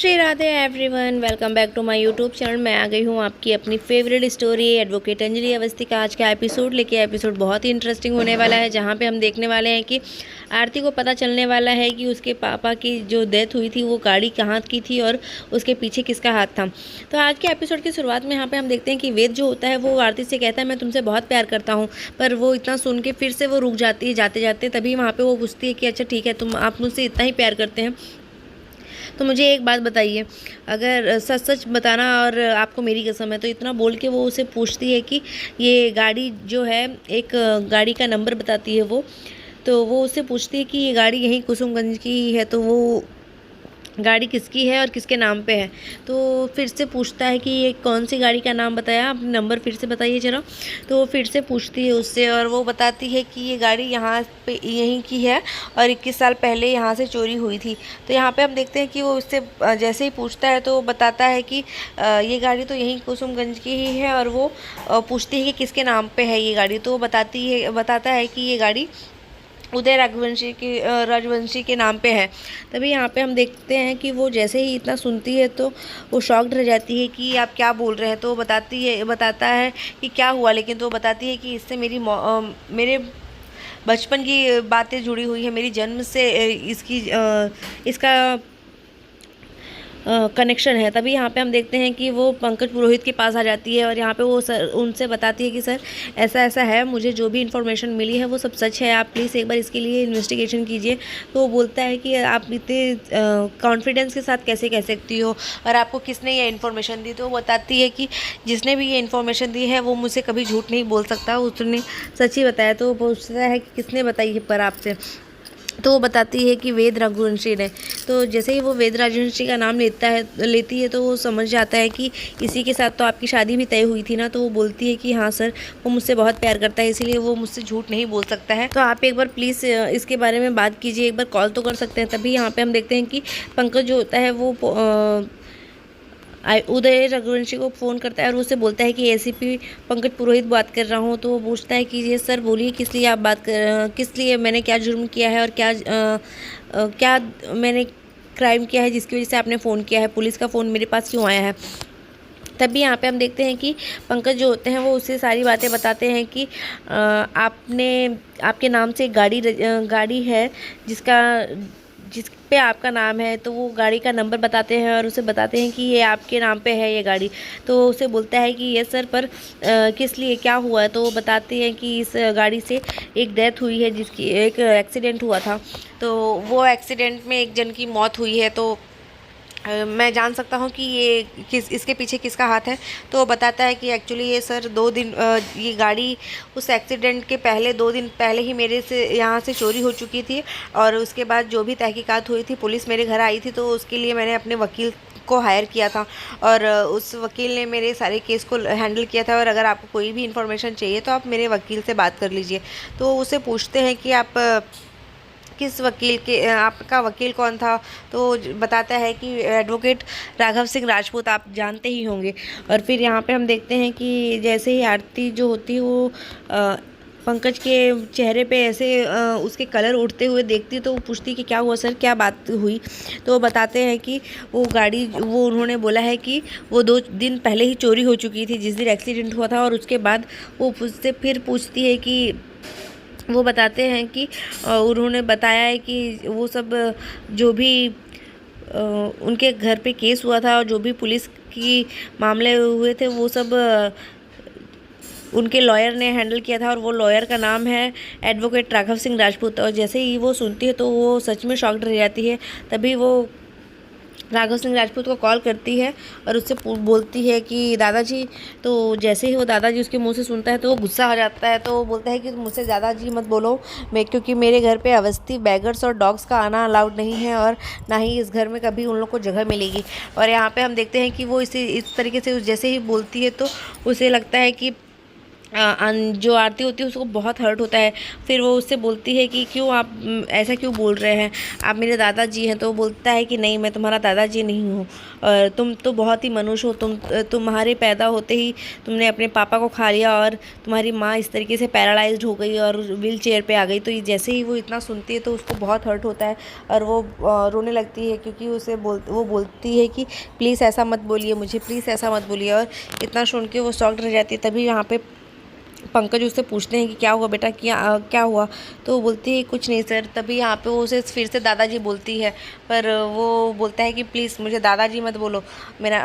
Shri Radhe everyone, welcome back to my YouTube channel. मैं आ गई हूँ आपकी अपनी favourite story advocate Anjali Awasthi का आज का एपिसोड लेके। एपिसोड बहुत ही इंटरेस्टिंग होने वाला है, जहाँ पे हम देखने वाले हैं कि आरती को पता चलने वाला है कि उसके पापा की जो डेथ हुई थी वो गाड़ी कहाँ की थी और उसके पीछे किसका हाथ था। तो आज के एपिसोड की शुरुआत में यहाँ पे हम देखते हैं कि वेद जो होता है वो आरती से कहता है मैं तुमसे बहुत प्यार करता हूँ, पर वो इतना सुन के फिर से वो रुक जाती है जाते जाते। तभी वहाँ पर वो पूछती है कि अच्छा ठीक है, आप मुझसे इतना ही प्यार करते हैं तो मुझे एक बात बताइए, अगर सच सच बताना और आपको मेरी कसम है। तो इतना बोल के वो उसे पूछती है कि ये गाड़ी जो है, एक गाड़ी का नंबर बताती है वो। तो वो उससे पूछती है कि ये गाड़ी यहीं कुसुमगंज की ही है, तो वो गाड़ी किसकी है और किसके नाम पे है। तो फिर से पूछता है कि ये कौन सी गाड़ी का नाम बताया, आप नंबर फिर से बताइए ज़रा। तो वो फिर से पूछती है उससे और वो बताती है कि ये गाड़ी यहाँ पे यहीं की है और 21 साल पहले यहाँ से चोरी हुई थी। तो यहाँ पे हम देखते हैं कि वो उससे जैसे ही पूछता है तो वो बताता है कि ये गाड़ी तो यहीं कुसुमगंज की ही है। और वो पूछती है कि किसके नाम पर है ये गाड़ी। तो वो बताता है कि ये गाड़ी उदय राजवंशी के नाम पे है। तभी यहाँ पे हम देखते हैं कि वो जैसे ही इतना सुनती है तो वो शॉक्ड रह जाती है कि आप क्या बोल रहे हैं। तो वो बताता है कि क्या हुआ, लेकिन तो वो बताती है कि इससे मेरे बचपन की बातें जुड़ी हुई है, मेरी जन्म से इसका कनेक्शन है। तभी यहाँ पे हम देखते हैं कि वो पंकज पुरोहित के पास आ जाती है और यहाँ पे वो उनसे बताती है कि सर ऐसा ऐसा है, मुझे जो भी इन्फॉर्मेशन मिली है वो सब सच है, आप प्लीज़ एक बार इसके लिए इन्वेस्टिगेशन कीजिए। तो वो बोलता है कि आप इतने कॉन्फिडेंस के साथ कैसे कह सकती हो और आपको किसने ये इन्फॉर्मेशन दी। तो वो बताती है कि जिसने भी ये इन्फॉर्मेशन दी है वो मुझसे कभी झूठ नहीं बोल सकता, उसने सच ही बताया। तो वो पूछता है कि किसने बताई है पर आपसे। तो वो बताती है कि वेद रघुवंशी ने। तो जैसे ही वो वेद रघुवंशी का नाम लेती है तो वो समझ जाता है कि इसी के साथ तो आपकी शादी भी तय हुई थी ना। तो वो बोलती है कि हाँ सर, वो मुझसे बहुत प्यार करता है, इसीलिए वो मुझसे झूठ नहीं बोल सकता है। तो आप एक बार प्लीज़ इसके बारे में बात कीजिए, एक बार कॉल तो कर सकते हैं। तभी यहाँ पे हम देखते हैं कि पंकज जो होता है वो उदय रघुवंशी को फ़ोन करता है और उससे बोलता है कि एसीपी पंकज पुरोहित बात कर रहा हूँ। तो वो पूछता है कि ये सर बोलिए किस लिए आप किस लिए, मैंने क्या जुर्म किया है और क्या मैंने क्राइम किया है जिसकी वजह से आपने फ़ोन किया है, पुलिस का फ़ोन मेरे पास क्यों आया है। तभी यहाँ पे हम देखते हैं कि पंकज जो होते हैं वो उससे सारी बातें बताते हैं कि आपके नाम से एक गाड़ी है जिस पे आपका नाम है। तो वो गाड़ी का नंबर बताते हैं और उसे बताते हैं कि ये आपके नाम पे है ये गाड़ी। तो उसे बोलता है कि ये सर पर किस लिए, क्या हुआ है। तो वो बताते हैं कि इस गाड़ी से एक डेथ हुई है, जिसकी एक एक्सीडेंट हुआ था। तो वो एक्सीडेंट में एक जन की मौत हुई है। तो मैं जान सकता हूँ कि इसके पीछे किसका हाथ है। तो वो बताता है कि एक्चुअली ये सर ये गाड़ी उस एक्सीडेंट के पहले 2 दिन पहले ही मेरे से यहाँ से चोरी हो चुकी थी। और उसके बाद जो भी तहकीकात हुई थी, पुलिस मेरे घर आई थी, तो उसके लिए मैंने अपने वकील को हायर किया था और उस वकील ने मेरे सारे केस को हैंडल किया था। और अगर आपको कोई भी इन्फॉर्मेशन चाहिए तो आप मेरे वकील से बात कर लीजिए। तो उसे पूछते हैं कि आप किस वकील के, आपका वकील कौन था। तो बताता है कि एडवोकेट राघव सिंह राजपूत, आप जानते ही होंगे। और फिर यहाँ पे हम देखते हैं कि जैसे ही आरती जो होती है वो पंकज के चेहरे पे ऐसे उसके कलर उड़ते हुए देखती, तो वो पूछती कि क्या हुआ सर, क्या बात हुई। तो वो बताते हैं कि वो उन्होंने बोला है कि वो 2 दिन पहले ही चोरी हो चुकी थी, जिस दिन एक्सीडेंट हुआ था। और उसके बाद वो उससे फिर पूछती है कि वो बताते हैं कि उन्होंने बताया है कि वो सब जो भी उनके घर पे केस हुआ था और जो भी पुलिस की मामले हुए थे वो सब उनके लॉयर ने हैंडल किया था। और वो लॉयर का नाम है एडवोकेट राघव सिंह राजपूत। और जैसे ही वो सुनती है तो वो सच में शॉक्ड रह जाती है। तभी वो राघव सिंह राजपूत को कॉल करती है और उससे बोलती है कि दादाजी। तो जैसे ही वो दादाजी उसके मुंह से सुनता है तो वो गुस्सा हो जाता है। तो वो बोलता है कि मुझसे दादाजी मत बोलो, क्योंकि मेरे घर पे अवस्थी बैगर्स और डॉग्स का आना अलाउड नहीं है और ना ही इस घर में कभी उन लोग को जगह मिलेगी। और यहाँ पे हम देखते हैं कि वो इस तरीके से जैसे ही बोलती है तो उसे लगता है कि जो आरती होती है उसको बहुत हर्ट होता है। फिर वो उससे बोलती है कि क्यों आप ऐसा क्यों बोल रहे हैं, आप मेरे दादाजी हैं। तो वो बोलता है कि नहीं, मैं तुम्हारा दादाजी नहीं हूँ, और तुम तो बहुत ही मनुष्य हो। तुम्हारे पैदा होते ही तुमने अपने पापा को खा लिया, और तुम्हारी माँ इस तरीके से पैरालाइज्ड हो गई और व्हील चेयर पे आ गई। तो जैसे ही वो इतना सुनती है तो उसको बहुत हर्ट होता है और वो रोने लगती है, क्योंकि वो बोलती है कि प्लीज़ ऐसा मत बोलिए मुझे, प्लीज़ ऐसा मत बोलिए। और इतना सुन के वो शॉक्ड रह जाती है। तभी यहाँ पे पंकज उससे पूछते हैं कि क्या हुआ बेटा, क्या हुआ। तो वो बोलती है कुछ नहीं सर। तभी यहाँ पे वो उसे फिर से दादाजी बोलती है, पर वो बोलता है कि प्लीज़ मुझे दादाजी मत बोलो,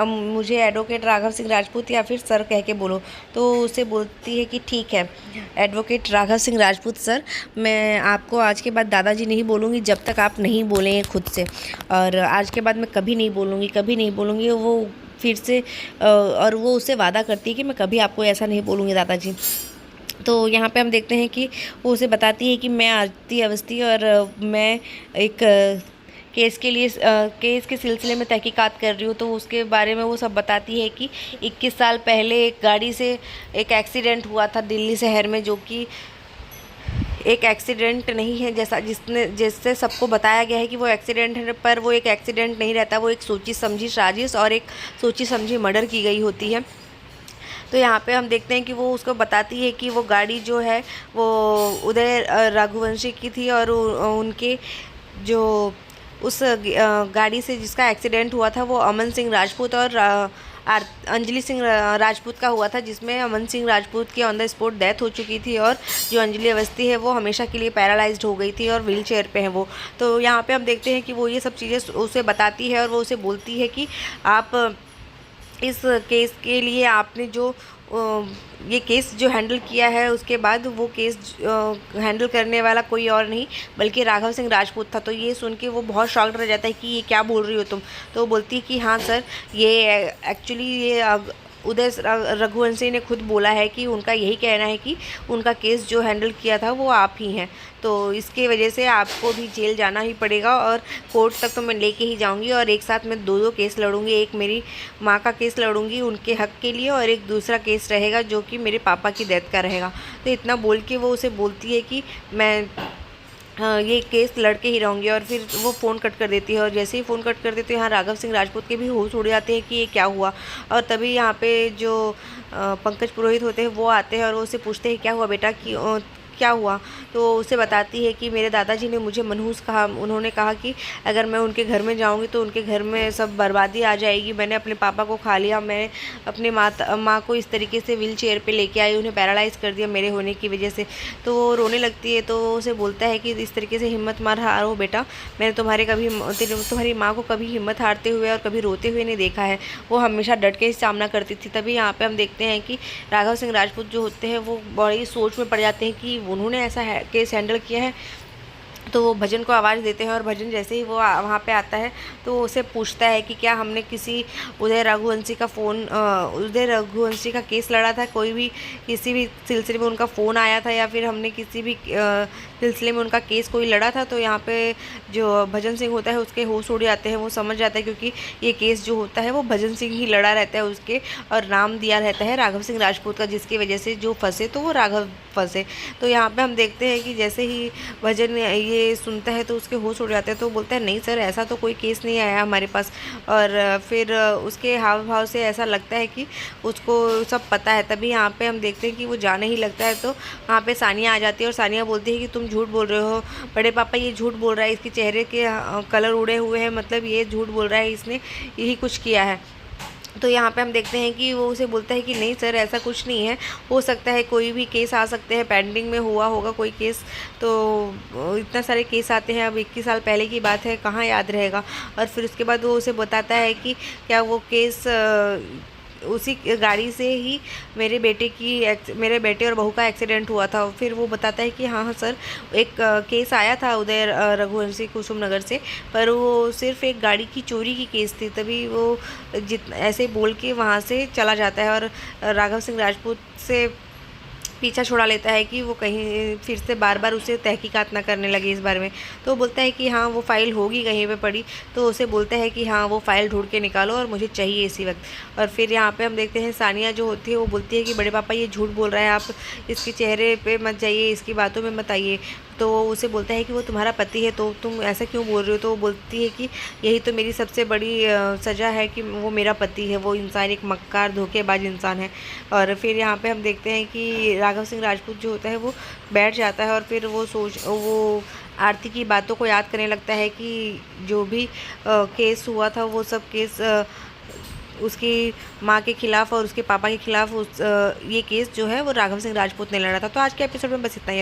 मुझे एडवोकेट राघव सिंह राजपूत या फिर सर कह के बोलो। तो उसे बोलती है कि ठीक है एडवोकेट राघव सिंह राजपूत सर, मैं आपको आज के बाद दादाजी नहीं बोलूँगी जब तक आप नहीं बोलेंगे खुद से, और आज के बाद मैं कभी नहीं बोलूँगी, कभी नहीं बोलूँगी। वो फिर से और वो उससे वादा करती है कि मैं कभी आपको ऐसा नहीं बोलूँगी दादाजी। तो यहाँ पे हम देखते हैं कि वो उसे बताती है कि मैं आरती अवस्थी, और मैं एक केस के लिए केस के सिलसिले में तहकीकात कर रही हूँ। तो उसके बारे में वो सब बताती है कि 21 साल पहले एक गाड़ी से एक एक्सीडेंट हुआ था दिल्ली शहर में, जो कि एक एक्सीडेंट नहीं है जिससे सबको बताया गया है कि वो एक्सीडेंट है, पर वो एक एक्सीडेंट नहीं रहता, वो एक सोची समझी साजिश और एक सोची समझी मर्डर की गई होती है। तो यहाँ पे हम देखते हैं कि वो उसको बताती है कि वो गाड़ी जो है वो उदय रघुवंशी की थी, और उनके जो उस गाड़ी से जिसका एक्सीडेंट हुआ था वो अमन सिंह राजपूत और अंजलि सिंह राजपूत का हुआ था, जिसमें अमन सिंह राजपूत की ऑन द स्पॉट डेथ हो चुकी थी, और जो अंजलि अवस्थी है वो हमेशा के लिए पैरालाइज्ड हो गई थी और व्हील चेयर पे है वो। तो यहाँ पे हम देखते हैं कि वो ये सब चीज़ें उसे बताती है, और वो उसे बोलती है कि आप इस केस के लिए आपने जो ये केस जो हैंडल किया है, उसके बाद वो केस हैंडल करने वाला कोई और नहीं बल्कि राघव सिंह राजपूत था। तो ये सुन के वो बहुत शॉक्ड रह जाता है कि ये क्या बोल रही हो तुम। तो वो बोलती है कि हाँ सर, ये एक्चुअली ये उदय रघुवंशी ने खुद बोला है कि उनका यही कहना है कि उनका केस जो हैंडल किया था वो आप ही हैं, तो इसके वजह से आपको भी जेल जाना ही पड़ेगा, और कोर्ट तक तो मैं लेके ही जाऊंगी, और एक साथ मैं दो केस लड़ूंगी। एक मेरी माँ का केस लड़ूंगी उनके हक के लिए, और एक दूसरा केस रहेगा जो कि मेरे पापा की डेथ का रहेगा। तो इतना बोल के वो उसे बोलती है कि मैं ये केस लड़के ही रहूँगी, और फिर वो फ़ोन कट कर देती है। और जैसे ही फ़ोन कट कर देती है, यहाँ राघव सिंह राजपूत के भी होश उड़ जाते हैं कि ये क्या हुआ। और तभी यहाँ पे जो पंकज पुरोहित होते हैं वो आते हैं, और वो उससे पूछते हैं क्या हुआ बेटा, कि क्या हुआ। तो उसे बताती है कि मेरे दादाजी ने मुझे मनहूस कहा, उन्होंने कहा कि अगर मैं उनके घर में जाऊंगी तो उनके घर में सब बर्बादी आ जाएगी। मैंने अपने पापा को खा लिया, मैं अपनी माँ को इस तरीके से व्हील चेयर पे लेके आई, उन्हें पैरालाइज़ कर दिया मेरे होने की वजह से। तो वो रोने लगती है। तो उसे बोलता है कि इस तरीके से हिम्मत मत हारो बेटा, मैंने तुम्हारी माँ को कभी हिम्मत हारते हुए और कभी रोते हुए नहीं देखा है, वो हमेशा डट के सामना करती थी। तभी यहाँ पर हम देखते हैं कि राघव सिंह राजपूत जो होते हैं वो बड़ी सोच में पड़ जाते हैं कि उन्होंने ऐसा केस हैंडल किया है। तो वो भजन को आवाज़ देते हैं, और भजन जैसे ही वो वहाँ पे आता है तो वो उसे पूछता है कि क्या हमने किसी उदय रघुवंशी का केस लड़ा था, कोई भी किसी भी सिलसिले में उनका फ़ोन आया था, या फिर हमने किसी भी सिलसिले में उनका केस कोई लड़ा था। तो यहाँ पे जो भजन सिंह होता है उसके होश उड़ जाते हैं, वो समझ जाता है क्योंकि ये केस जो होता है वो भजन सिंह ही लड़ा रहता है उसके, और नाम दिया रहता है राघव सिंह राजपूत का, जिसकी वजह से जो फंसे तो वो राघव फंसे। तो यहाँ पे हम देखते हैं कि जैसे ही भजन ये सुनता है तो उसके होश उड़ जाते हैं। तो बोलता है नहीं सर, ऐसा तो कोई केस नहीं आया हमारे पास। और फिर उसके हाव भाव से ऐसा लगता है कि उसको सब पता है। तभी यहाँ पे हम देखते हैं कि वो जाने ही लगता है। तो वहाँ पे सानिया आ जाती है, और सानिया बोलती है कि तुम झूठ बोल रहे हो बड़े पापा, ये झूठ बोल रहा है, इसके चेहरे के कलर उड़े हुए हैं, मतलब ये झूठ बोल रहा है, इसने यही कुछ किया है। तो यहाँ पे हम देखते हैं कि वो उसे बोलता है कि नहीं सर, ऐसा कुछ नहीं है, हो सकता है कोई भी केस आ सकते हैं, पेंडिंग में हुआ होगा कोई केस, तो इतना सारे केस आते हैं, अब 21 साल पहले की बात है, कहाँ याद रहेगा। और फिर उसके बाद वो उसे बताता है कि क्या वो केस उसी गाड़ी से ही मेरे बेटे और बहू का एक्सीडेंट हुआ था। फिर वो बताता है कि हाँ हाँ सर, एक केस आया था उदय रघुवंशी कुसुम नगर से, पर वो सिर्फ एक गाड़ी की चोरी की केस थी। तभी वो ऐसे बोल के वहाँ से चला जाता है, और राघव सिंह राजपूत से पीछा छुड़ा लेता है कि वो कहीं फिर से बार बार उसे तहकीकात ना करने लगे इस बारे में। तो वो बोलता है कि हाँ वो फ़ाइल होगी कहीं पे पड़ी, तो उसे बोलता है कि हाँ वो फ़ाइल ढूंढ के निकालो और मुझे चाहिए इसी वक्त। और फिर यहाँ पे हम देखते हैं सानिया जो होती है वो बोलती है कि बड़े पापा ये झूठ बोल रहा है, आप इसके चेहरे पे मत जाइए, इसकी बातों में मत आइए। तो वो उसे बोलता है कि वो तुम्हारा पति है तो तुम ऐसा क्यों बोल रहे हो। तो वो बोलती है कि यही तो मेरी सबसे बड़ी सज़ा है कि वो मेरा पति है, वो इंसान एक मक्कार धोखेबाज इंसान है। और फिर यहाँ पे हम देखते हैं कि राघव सिंह राजपूत जो होता है वो बैठ जाता है और फिर वो आरती की बातों को याद करने लगता है कि जो भी केस हुआ था वो सब केस उसकी माँ के खिलाफ़ और उसके पापा के खिलाफ़ ये केस जो है वो राघव सिंह राजपूत ने लड़ा था। तो आज के एपिसोड में बस इतना ही।